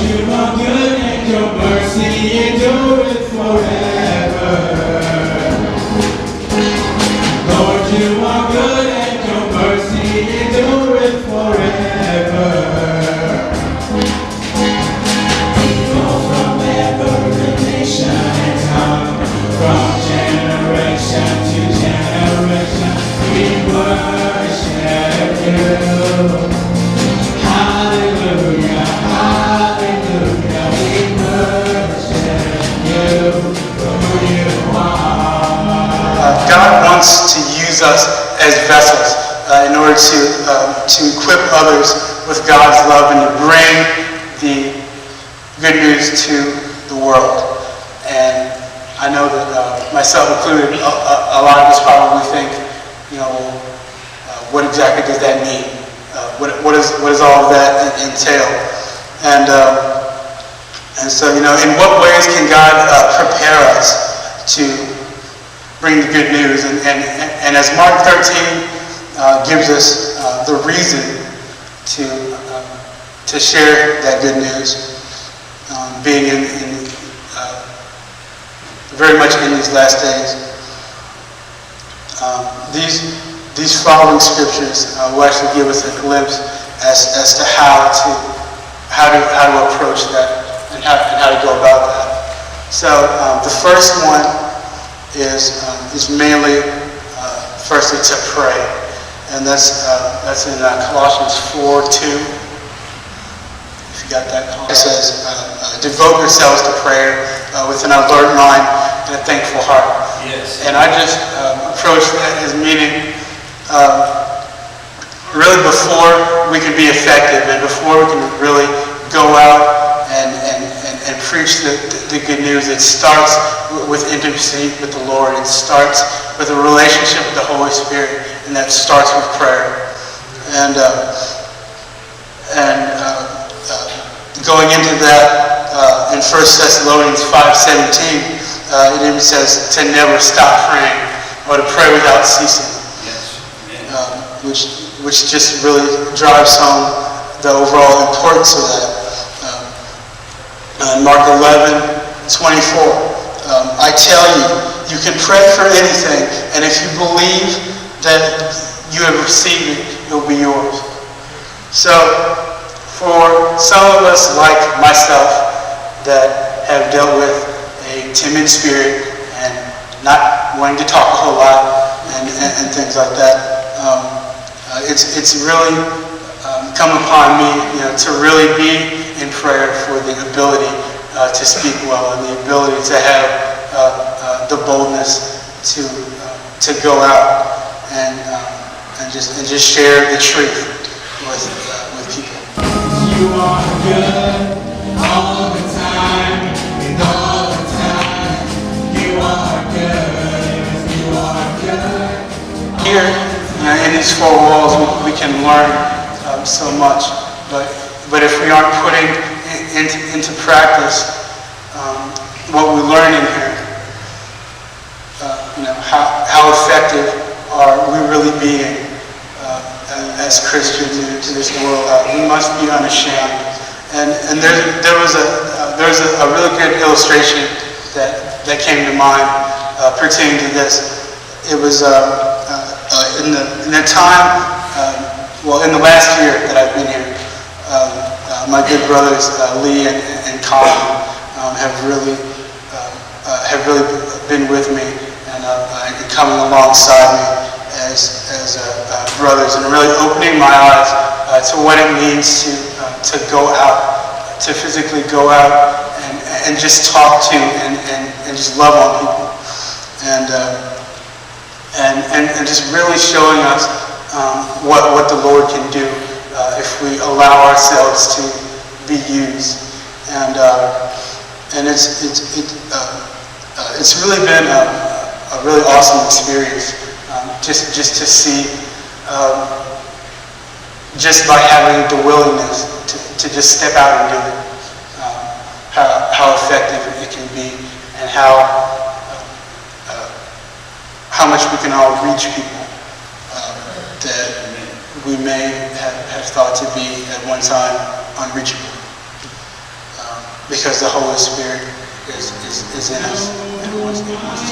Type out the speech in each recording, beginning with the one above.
you are good and your mercy endureth forever. Lord, you are good and your mercy endureth forever. People from every nation and tongue, from generation to generation, we worship you. Hallelujah, hallelujah, we worship you for who you are. God wants to use us as vessels in order to equip others with God's love and to bring the good news to the world. And I know that myself included, a lot of us probably think, what exactly does that mean? What does all of that entail? And so, in what ways can God prepare us to bring the good news? And as Mark 13 gives us the reason to share that good news, being very much in these last days. These following scriptures will actually give us a glimpse as to how to approach that and how to go about that. So the first one is mainly firstly to pray, and that's in Colossians 4:2. If you got that, it says, "Devote yourselves to prayer with an alert mind and a thankful heart." Yes. And I just approach that as meaning really before we can be effective and before we can really go out and preach the good news, it starts with intimacy with the Lord. It starts with a relationship with the Holy Spirit, and that starts with prayer. And going into that, in 1 Thessalonians 5:17, it even says to never stop praying or to pray without ceasing. Which just really drives home the overall importance of that. Mark 11:24, I tell you, you can pray for anything, and if you believe that you have received it, it will be yours. So, for some of us like myself that have dealt with a timid spirit and not wanting to talk a whole lot and things like that, it's really come upon me, to really be in prayer for the ability to speak well and the ability to have the boldness to go out and just share the truth with people. You are good all the time, and all the time. You are good. You are good. Here, in these four walls, we can learn so much, but if we aren't putting into practice what we learn in here, how effective are we really being as Christians into this world? We must be unashamed. And there was a really good illustration that came to mind pertaining to this. It was in the time, in the last year that I've been here, my good brothers Lee and Colin have really been with me and coming alongside me as brothers, and really opening my eyes to what it means to go out, to physically go out and just talk to and just love on people, and just really showing us what the Lord can do if we allow ourselves to be used. And it's really been a really awesome experience, just to see, just by having the willingness to just step out and do it, how effective it can be, and how much we can all reach people that we may have thought to be at one time unreachable. because the Holy Spirit is in us and wants to use us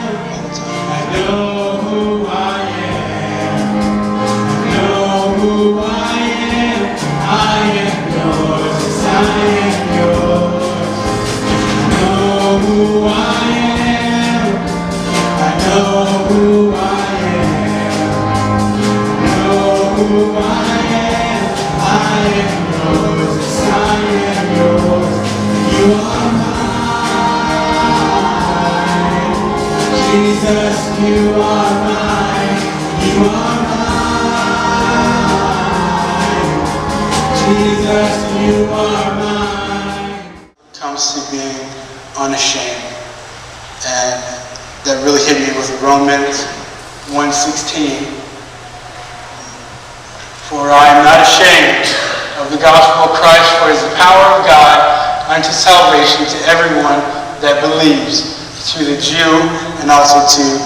all the time. I know who I am. I know who I am. I am yours. Yes, I am yours. I know who I am. I know who I am. I know who I am. I am yours. Yes, I am yours. You are mine. Jesus, you are mine. You are mine. Jesus, you are mine. Comes to being unashamed. And that really hit me with Romans 1:16. For I am not ashamed of the gospel of Christ, for it is the power of God unto salvation to everyone that believes, to the Jew and also to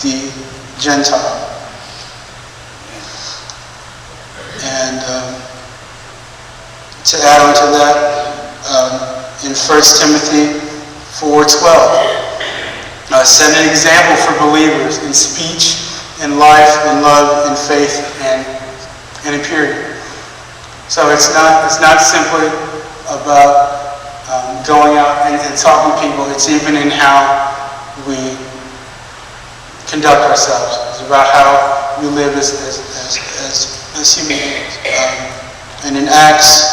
the Gentile. And to add on to that, in 1 Timothy 4:12, set an example for believers in speech, in life, in love, in faith, and in purity. So it's not simply about going out and talking to people. It's even in how we conduct ourselves. It's about how we live as human beings. And in Acts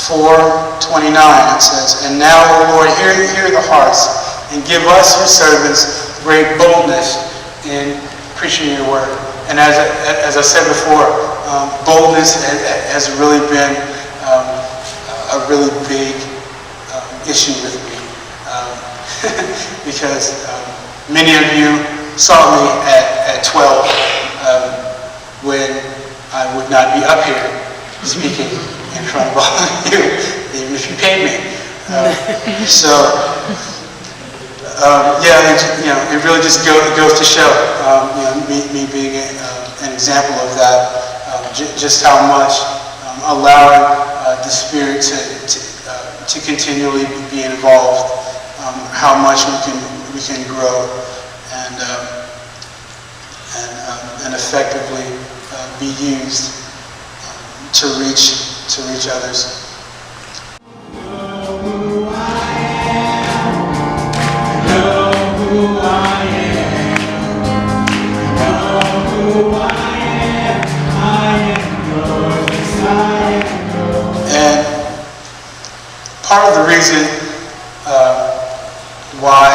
4:29 it says, "And now, O Lord, hear the hearts, and give us, your servants, great boldness in preaching your word." And as I said before, boldness has really been a really big issue with me. Because many of you saw me at 12 when I would not be up here speaking in front of all of you, even if you paid me. It really just goes to show, me being an example of that, just how much allowing the Spirit to continually be involved, how much we can grow and effectively be used to reach others. And part of the reason why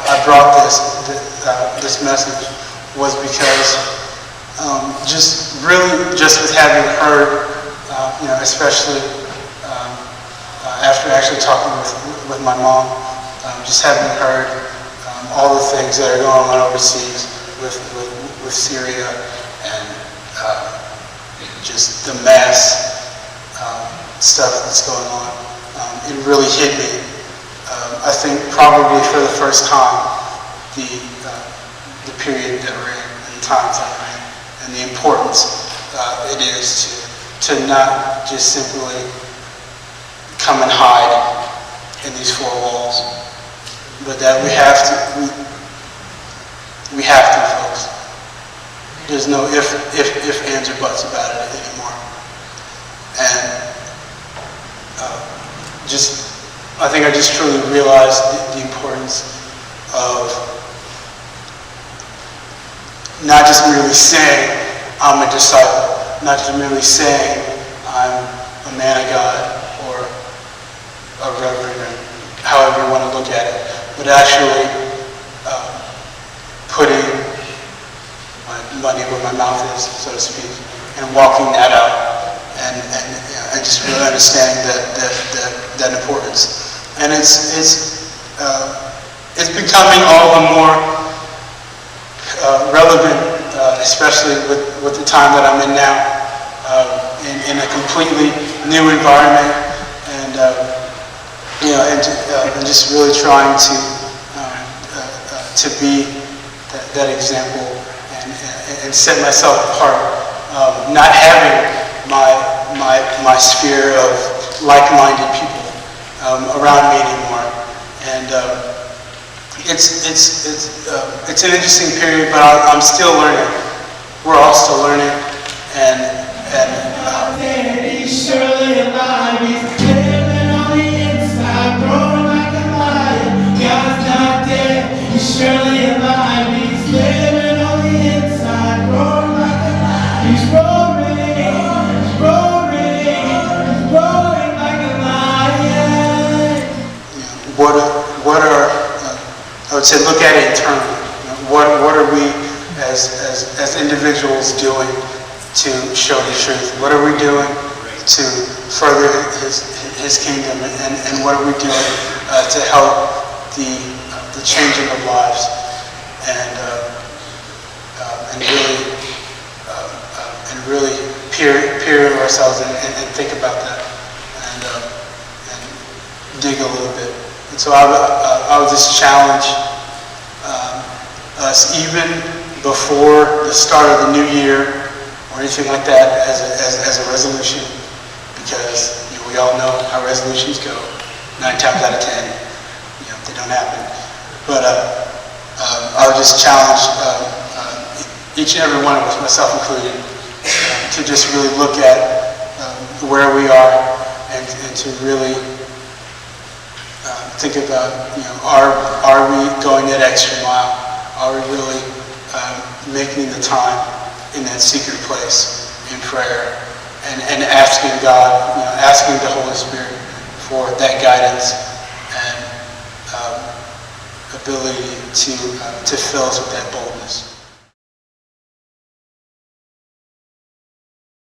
I brought this message was because just with having heard, especially after actually talking with my mom, just having heard all the things that are going on overseas with Syria and just the mass stuff that's going on. It really hit me. I think probably for the first time, the period that we're in, and the times that we're in, and the importance it is to not just simply come and hide in these four walls, but that we have to, folks. There's no if, ands, or buts about it anymore. And I think I just truly realized the importance of not just merely saying I'm a disciple, not just merely saying I'm a man of God or a reverend, or however you want to look at it, but actually putting my money where my mouth is, so to speak, and walking that out, and just really understanding that importance. And it's becoming all the more relevant, especially with the time that I'm in now, in a completely new environment, and just really trying to be that example and set myself apart, not having my sphere of like-minded people, around me anymore. And it's an interesting period, but I'm still learning. We're all still learning, and He's surely alive. He's living on the inside, growing like a lion. God's not dead. He's surely alive. He's living on the inside, growing like a lion. He's roaring, he's roaring, he's roaring like a lion. what are I would say, look at it internally. What are we as individuals doing to show the truth? What are we doing to further His kingdom, and what are we doing to help the changing of lives, and really peer ourselves and think about that, and dig a little bit. And so I would just challenge us, even before the start of the new year or anything like that, as a resolution, because we all know how resolutions go. 9 times out of 10, they don't happen. But I would just challenge each and every one of us, myself included, to just really look at where we are, and to really think about, are we going that extra mile? Are we really making the time in that secret place in prayer, and asking God, asking the Holy Spirit for that guidance and ability to fill us with that boldness?